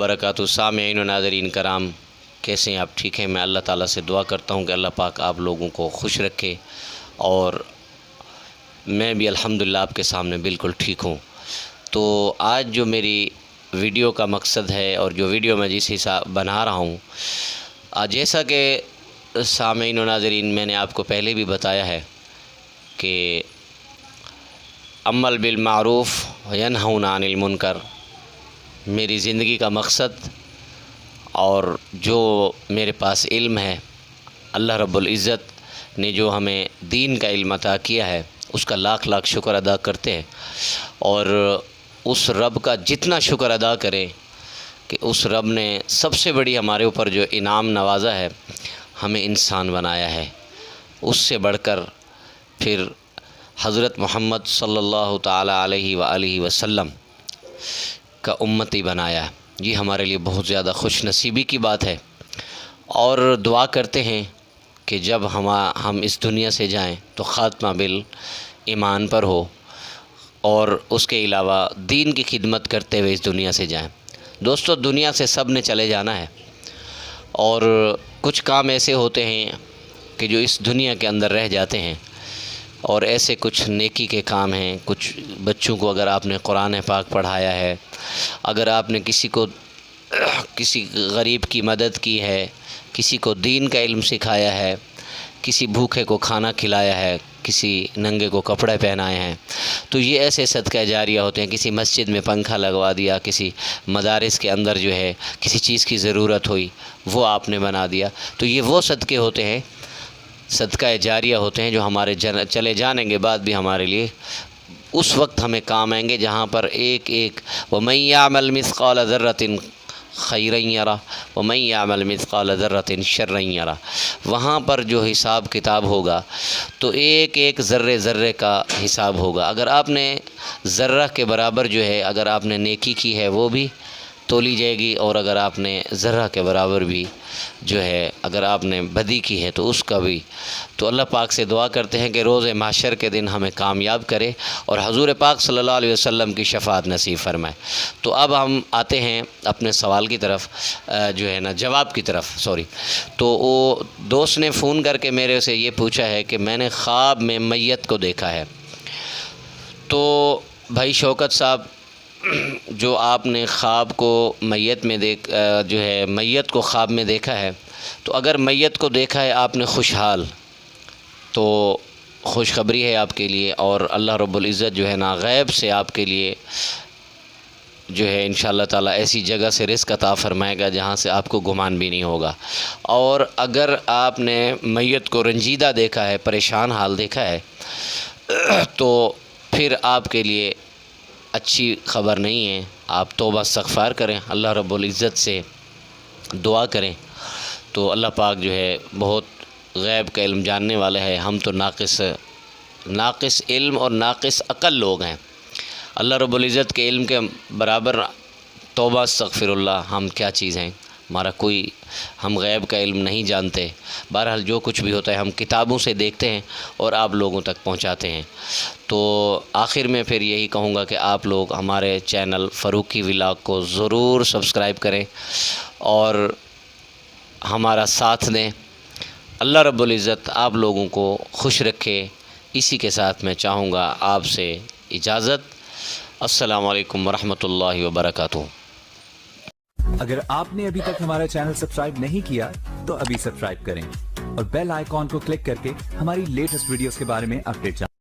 वबरकातुहू। सामईन व नाज़रीन कराम, कैसे हैं आप? ठीक हैं? मैं अल्लाह ताला से दुआ करता हूँ कि अल्लाह पाक आप लोगों को खुश रखे और मैं भी अल्हम्दुलिल्लाह आपके सामने बिल्कुल ठीक हूँ। तो आज जो मेरी वीडियो का मकसद है और जो वीडियो मैं जिस हिसाब बना रहा हूँ, जैसा कि सामईन व नाज़रीन मैंने आपको पहले भी बताया है कि अमल बिल मारूफ़ व यनहौना अनिल मुनकर मेरी ज़िंदगी का मकसद और जो मेरे पास इल्म है, अल्लाह रब्बुल इज़्ज़त ने जो हमें दीन का इल्म अता किया है उसका लाख लाख शुक्र अदा करते हैं। और उस रब का जितना शुक्र अदा करें कि उस रब ने सबसे बड़ी हमारे ऊपर जो इनाम नवाजा है, हमें इंसान बनाया है, उससे बढ़कर फिर हज़रत मोहम्मद सल्लल्लाहु ताला अलैहि वसल्लम का उम्मती बनाया है। ये हमारे लिए बहुत ज़्यादा खुश नसीबी की बात है। और दुआ करते हैं कि जब हम इस दुनिया से जाएं तो ख़ात्मा बिल ईमान पर हो और उसके अलावा दीन की खिदमत करते हुए इस दुनिया से जाएं। दोस्तों, दुनिया से सब ने चले जाना है और कुछ काम ऐसे होते हैं कि जो इस दुनिया के अंदर रह जाते हैं और ऐसे कुछ नेकी के काम हैं। कुछ बच्चों को अगर आपने कुरान पाक पढ़ाया है, अगर आपने किसी गरीब की मदद की है, किसी को दीन का इल्म सिखाया है, किसी भूखे को खाना खिलाया है, किसी नंगे को कपड़े पहनाए हैं, तो ये ऐसे सदका जारिया होते हैं। किसी मस्जिद में पंखा लगवा दिया, किसी मदारिस के अंदर जो है किसी चीज़ की ज़रूरत हुई वो आपने बना दिया, तो ये वो सदक़े होते हैं, सदका जारिया होते हैं जो हमारे चले जाने के बाद भी हमारे लिए उस वक्त हमें काम आएंगे जहाँ पर एक एक वमन यअमल मिस्क़ाल ज़र्रतिन खैरन यरा वमन यअमल मिस्क़ाल ज़र्रतिन शर्रन यरा। वहाँ पर जो हिसाब किताब होगा तो एक एक ज़र्रे ज़र्रे का हिसाब होगा। अगर आपने ज़र्रा के बराबर जो है अगर आपने नेकी की है वो भी तोली जाएगी, और अगर आपने ज़र्रा के बराबर भी जो है अगर आपने बदी की है तो उसका भी। तो अल्लाह पाक से दुआ करते हैं कि रोज़े महशर के दिन हमें कामयाब करे और हज़ूर पाक सल्लल्लाहु अलैहि वसल्लम की शफ़ाअत नसीब फरमाए। तो अब हम आते हैं अपने सवाल की तरफ, जो है ना जवाब की तरफ, सॉरी। तो वो दोस्त ने फ़ोन करके मेरे से ये पूछा है कि मैंने ख्वाब में मैयत को देखा है। तो भाई शौकत साहब, जो आपने ख्वाब को मैयत में जो है मैयत को ख्वाब में देखा है, तो अगर मैयत को देखा है आपने खुशहाल, तो खुशखबरी है आपके लिए। और अल्लाह रब्बुल इज़्ज़त जो है ना गैब से आपके लिए जो है इंशाअल्लाह ताला ऐसी जगह से रिज़्क़ अता फ़रमाएगा जहाँ से आपको गुमान भी नहीं होगा। और अगर आपने मैयत को रंजीदा देखा है, परेशान हाल देखा है, तो फिर आपके लिए अच्छी ख़बर नहीं है। आप तौबा इस्तग़फ़ार करें, अल्लाह रब्बुल इज़्ज़त से दुआ करें, तो अल्लाह पाक जो है बहुत गैब का इल्म जानने वाला है। हम तो नाक़िस इल्म और नाक़िस अक़ल लोग हैं। अल्लाह रब्बुल इज़्ज़त के इल्म के बराबर तौबा इस्तग़फ़िरुल्लाह हम क्या चीज़ हैं, हमारा कोई, हम गैब का इल्म नहीं जानते। बहरहाल जो कुछ भी होता है हम किताबों से देखते हैं और आप लोगों तक पहुंचाते हैं। तो आखिर में फिर यही कहूँगा कि आप लोग हमारे चैनल फ़ारूकी व्लॉग को ज़रूर सब्सक्राइब करें और हमारा साथ दें। अल्लाह रब्बुल इज़्ज़त आप लोगों को खुश रखे। इसी के साथ मैं चाहूँगा आपसे इजाज़त। अस्सलामु अलैकुम वरहमतुल्लाहि वबरकातुहू। अगर आपने अभी तक हमारा चैनल सब्सक्राइब नहीं किया तो अभी सब्सक्राइब करें और बेल आइकॉन को क्लिक करके हमारी लेटेस्ट वीडियोस के बारे में अपडेट जानें।